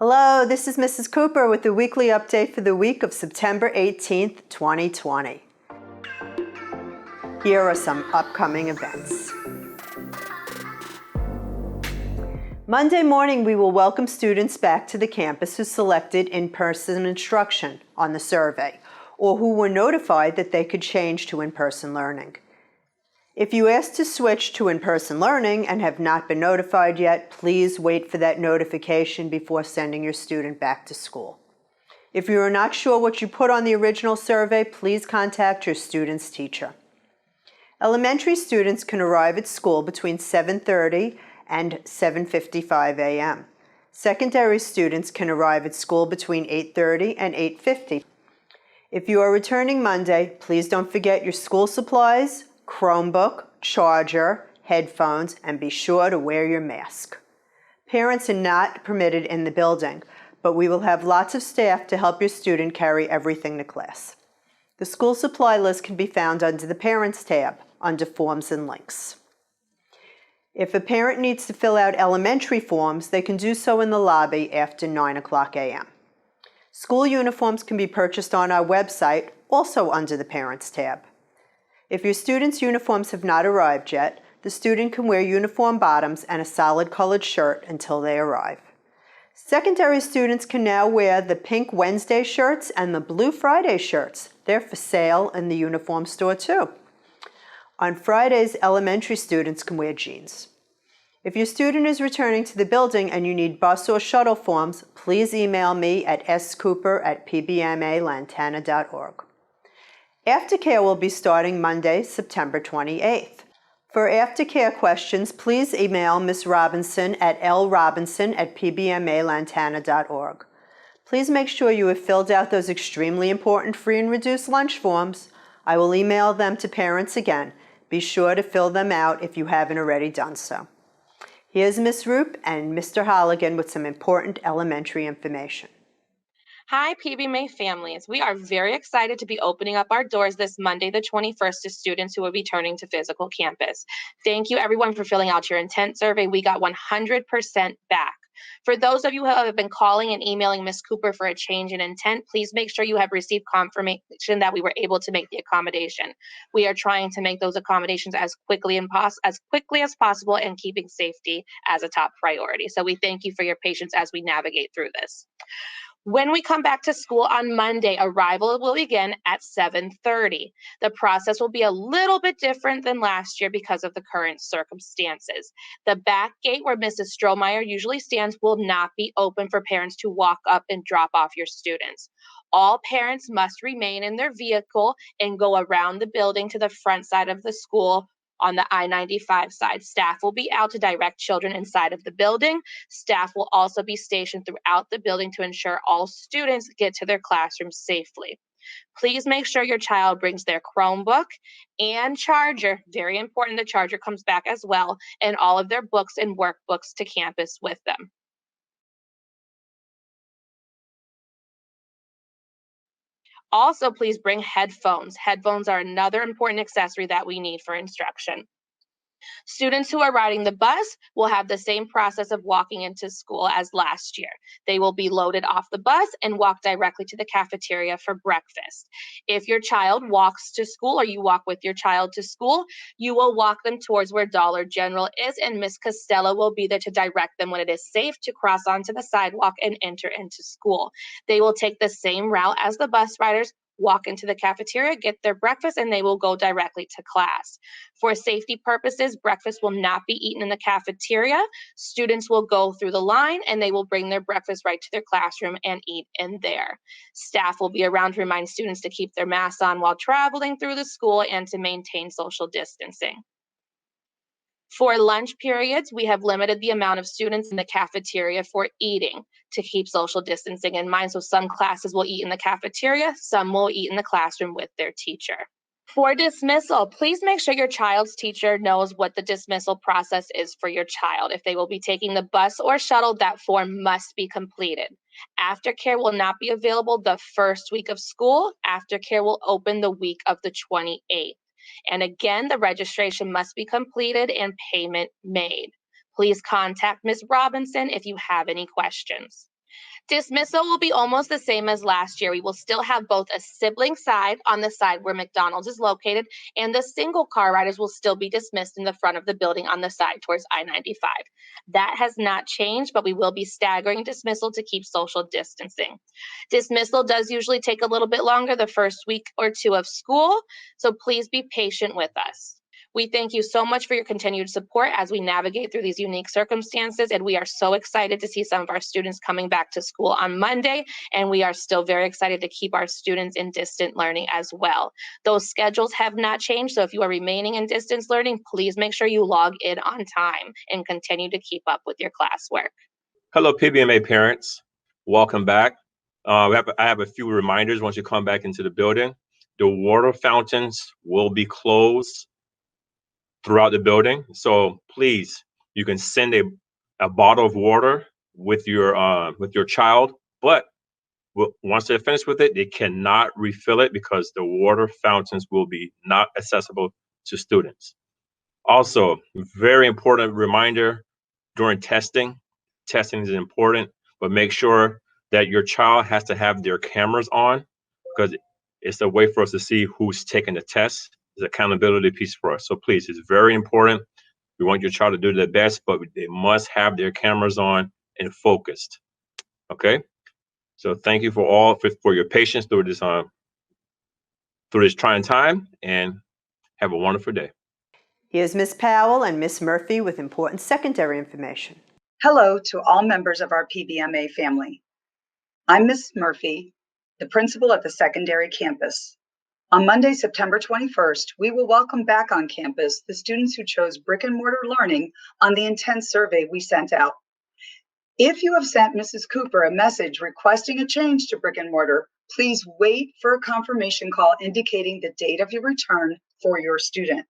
Hello, this is Mrs. Cooper with the weekly update for the week of September 18th, 2020. Here are some upcoming events. Monday morning, we will welcome students back to the campus who selected in-person instruction on the survey, or who were notified that they could change to in-person learning. If you asked to switch to in-person learning and have not been notified yet, please wait for that notification before sending your student back to school. If you are not sure what you put on the original survey, please contact your student's teacher. Elementary students can arrive at school between 7:30 and 7:55 a.m. Secondary students can arrive at school between 8:30 and 8:50. If you are returning Monday, please don't forget your school supplies, Chromebook, charger, headphones, and be sure to wear your mask. Parents are not permitted in the building, but we will have lots of staff to help your student carry everything to class. The school supply list can be found under the Parents tab, under Forms and Links. If a parent needs to fill out elementary forms, they can do so in the lobby after 9 o'clock a.m. School uniforms can be purchased on our website, also under the Parents tab. If your student's uniforms have not arrived yet, the student can wear uniform bottoms and a solid colored shirt until they arrive. Secondary students can now wear the pink Wednesday shirts and the blue Friday shirts. They're for sale in the uniform store too. On Fridays, elementary students can wear jeans. If your student is returning to the building and you need bus or shuttle forms, please email me at scooper@pbmalantana.org. Aftercare will be starting Monday, September 28th. For aftercare questions, please email Ms. Robinson at lrobinson@pbmalantana.org. Please make sure you have filled out those extremely important free and reduced lunch forms. I will email them to parents again. Be sure to fill them out if you haven't already done so. Here's Ms. Rupp and Mr. Holligan with some important elementary information. Hi, PBMA families. We are very excited to be opening up our doors this Monday, the 21st, to students who will be returning to physical campus. Thank you, everyone, for filling out your intent survey. We got 100% back. For those of you who have been calling and emailing Ms. Cooper for a change in intent, please make sure you have received confirmation that we were able to make the accommodation. We are trying to make those accommodations as quickly as possible and keeping safety as a top priority. So we thank you for your patience as we navigate through this. When we come back to school on Monday, arrival will begin at 7:30. The process will be a little bit different than last year because of the current circumstances. The back gate where Mrs. Strohmeyer usually stands will not be open for parents to walk up and drop off your students. All parents must remain in their vehicle and go around the building to the front side of the school. On the I-95 side, staff will be out to direct children inside of the building. Staff will also be stationed throughout the building to ensure all students get to their classrooms safely. Please make sure your child brings their Chromebook and charger. Very important, the charger comes back as well, and all of their books and workbooks to campus with them. Also, please bring headphones. Headphones are another important accessory that we need for instruction. Students who are riding the bus will have the same process of walking into school as last year. They will be loaded off the bus and walk directly to the cafeteria for breakfast. If your child walks to school or you walk with your child to school, you will walk them towards where Dollar General is, and Miss Costello will be there to direct them when it is safe to cross onto the sidewalk and enter into school. They will take the same route as the bus riders, walk into the cafeteria, get their breakfast, and they will go directly to class. For safety purposes, breakfast will not be eaten in the cafeteria. Students will go through the line and they will bring their breakfast right to their classroom and eat in there. Staff will be around to remind students to keep their masks on while traveling through the school and to maintain social distancing. For lunch periods, we have limited the amount of students in the cafeteria for eating to keep social distancing in mind. So some classes will eat in the cafeteria, some will eat in the classroom with their teacher. For dismissal, please make sure your child's teacher knows what the dismissal process is for your child. If they will be taking the bus or shuttle, that form must be completed. Aftercare will not be available the first week of school. Aftercare will open the week of the 28th. And again, the registration must be completed and payment made. Please contact Ms. Robinson if you have any questions. Dismissal will be almost the same as last year. We will still have both a sibling side on the side where McDonald's is located, and the single car riders will still be dismissed in the front of the building on the side towards I-95. That has not changed, but we will be staggering dismissal to keep social distancing. Dismissal does usually take a little bit longer the first week or two of school, so please be patient with us. We thank you so much for your continued support as we navigate through these unique circumstances, and we are so excited to see some of our students coming back to school on Monday, and we are still very excited to keep our students in distant learning as well. Those schedules have not changed, so if you are remaining in distance learning, please make sure you log in on time and continue to keep up with your classwork. Hello, PBMA parents. Welcome back. I have a few reminders once you come back into the building. The water fountains will be closed throughout the building. So please, you can send a bottle of water with your child, but once they're finished with it, they cannot refill it because the water fountains will be not accessible to students. Also, very important reminder during testing is important, but make sure that your child has to have their cameras on because it's a way for us to see who's taking the test. It's an accountability piece for us. So please, it's very important. We want your child to do their best, but they must have their cameras on and focused. Okay? So thank you for your patience through this trying time, and have a wonderful day. Here's Miss Powell and Miss Murphy with important secondary information. Hello to all members of our PBMA family. I'm Miss Murphy, the principal at the secondary campus. On Monday, September 21st, we will welcome back on campus the students who chose brick and mortar learning on the intent survey we sent out. If you have sent Mrs. Cooper a message requesting a change to brick and mortar, please wait for a confirmation call indicating the date of your return for your student.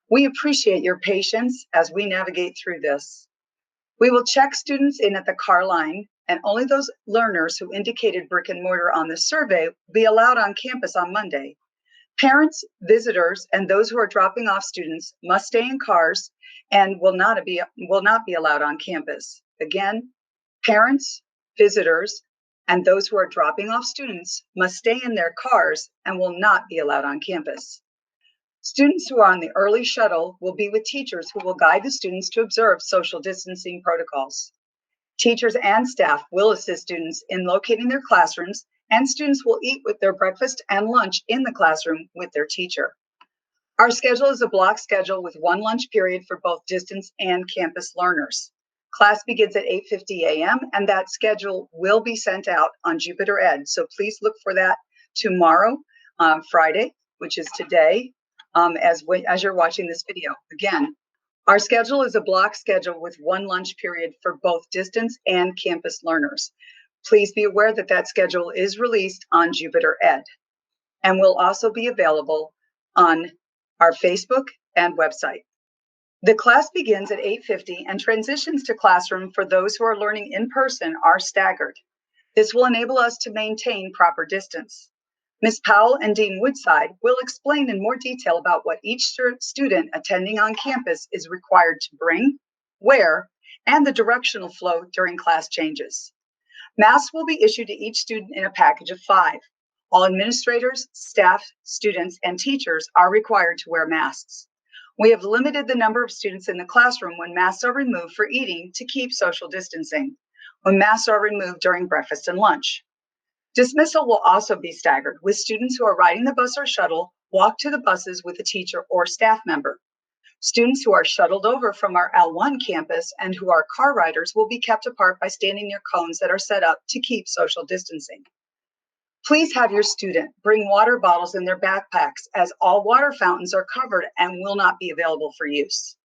We appreciate your patience as we navigate through this. We will check students in at the car line, and only those learners who indicated brick and mortar on the survey will be allowed on campus on Monday. Parents, visitors, and those who are dropping off students must stay in cars and will not be allowed on campus. Again, parents, visitors, and those who are dropping off students must stay in their cars and will not be allowed on campus. Students who are on the early shuttle will be with teachers who will guide the students to observe social distancing protocols. Teachers and staff will assist students in locating their classrooms, and students will eat with their breakfast and lunch in the classroom with their teacher. Our schedule is a block schedule with one lunch period for both distance and campus learners. Class begins at 8:50 a.m. and that schedule will be sent out on Jupiter Ed. So please look for that tomorrow, Friday, which is today, as you're watching this video. Again, our schedule is a block schedule with one lunch period for both distance and campus learners. Please be aware that that schedule is released on Jupiter Ed and will also be available on our Facebook and website. The class begins at 8:50 and transitions to classroom for those who are learning in person are staggered. This will enable us to maintain proper distance. Ms. Powell and Dean Woodside will explain in more detail about what each student attending on campus is required to bring, wear, and the directional flow during class changes. Masks will be issued to each student in a package of 5. All administrators, staff, students, and teachers are required to wear masks. We have limited the number of students in the classroom when masks are removed for eating to keep social distancing, when masks are removed during breakfast and lunch. Dismissal will also be staggered, with students who are riding the bus or shuttle walk to the buses with a teacher or staff member. Students who are shuttled over from our L1 campus and who are car riders will be kept apart by standing near cones that are set up to keep social distancing. Please have your student bring water bottles in their backpacks, as all water fountains are covered and will not be available for use.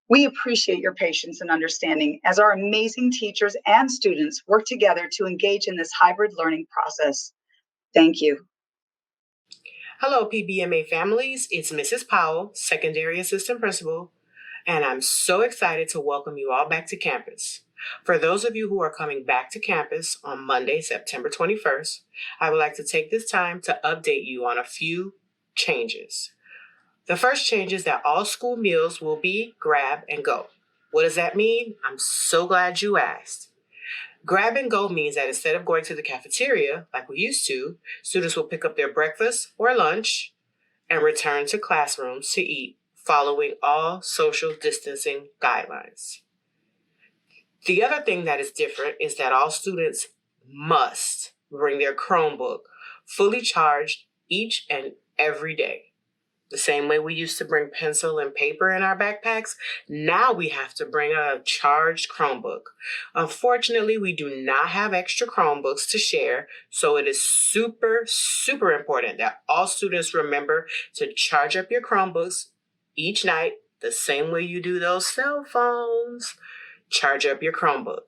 We appreciate your patience and understanding as our amazing teachers and students work together to engage in this hybrid learning process. Thank you. Hello, PBMA families. It's Mrs. Powell, Secondary Assistant Principal, and I'm so excited to welcome you all back to campus. For those of you who are coming back to campus on Monday, September 21st, I would like to take this time to update you on a few changes. The first change is that all school meals will be grab and go. What does that mean? I'm so glad you asked. Grab and go means that instead of going to the cafeteria like we used to, students will pick up their breakfast or lunch and return to classrooms to eat, following all social distancing guidelines. The other thing that is different is that all students must bring their Chromebook fully charged each and every day. The same way we used to bring pencil and paper in our backpacks, now we have to bring a charged Chromebook. Unfortunately, we do not have extra Chromebooks to share, so it is super important that all students remember to charge up your Chromebooks each night the same way you do those cell phones. Charge up your Chromebook.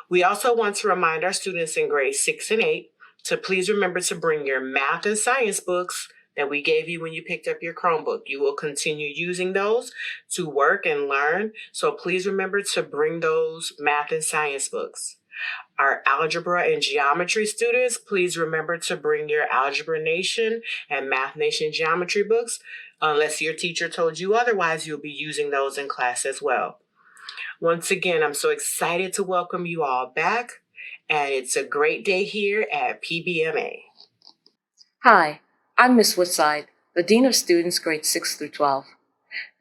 We also want to remind our students in grades 6 and 8 to please remember to bring your math and science books that we gave you when you picked up your Chromebook. You will continue using those to work and learn, so please remember to bring those math and science books. Our algebra and geometry students, please remember to bring your Algebra Nation and Math Nation geometry books. Unless your teacher told you otherwise, you'll be using those in class as well. Once again, I'm so excited to welcome you all back, and it's a great day here at PBMA. Hi, I'm Miss Woodside, the Dean of Students grades 6 through 12.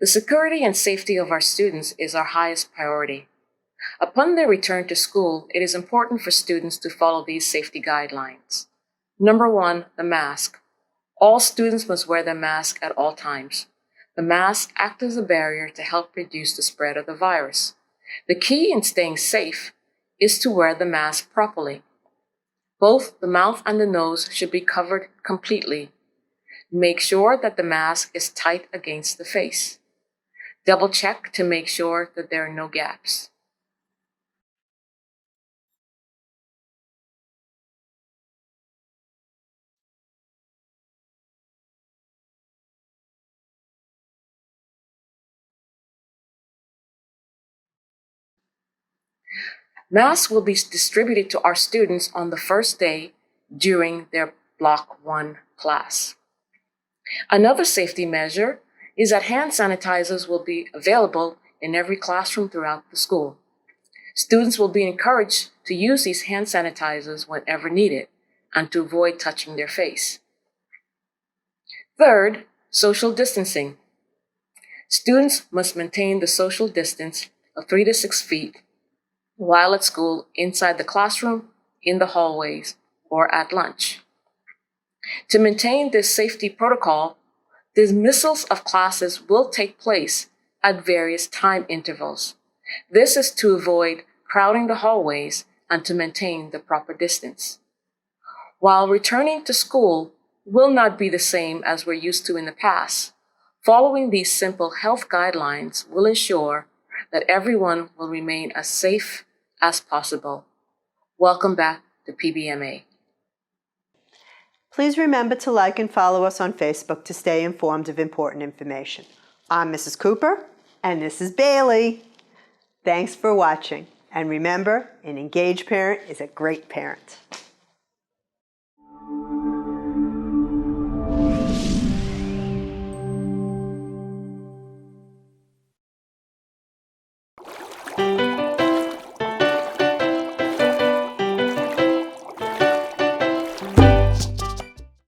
The security and safety of our students is our highest priority. Upon their return to school, it is important for students to follow these safety guidelines. Number 1, the mask. All students must wear their mask at all times. The mask acts as a barrier to help reduce the spread of the virus. The key in staying safe is to wear the mask properly. Both the mouth and the nose should be covered completely. Make sure that the mask is tight against the face. Double check to make sure that there are no gaps. Masks will be distributed to our students on the first day during their Block 1 class. Another safety measure is that hand sanitizers will be available in every classroom throughout the school. Students will be encouraged to use these hand sanitizers whenever needed and to avoid touching their face. Third, social distancing. Students must maintain the social distance of 3 to 6 feet while at school, inside the classroom, in the hallways, or at lunch. To maintain this safety protocol, dismissals of classes will take place at various time intervals. This is to avoid crowding the hallways and to maintain the proper distance. While returning to school will not be the same as we're used to in the past, following these simple health guidelines will ensure that everyone will remain as safe as possible. Welcome back to PBMA. Please remember to like and follow us on Facebook to stay informed of important information. I'm Mrs. Cooper, and this is Bailey. Thanks for watching. And remember, an engaged parent is a great parent.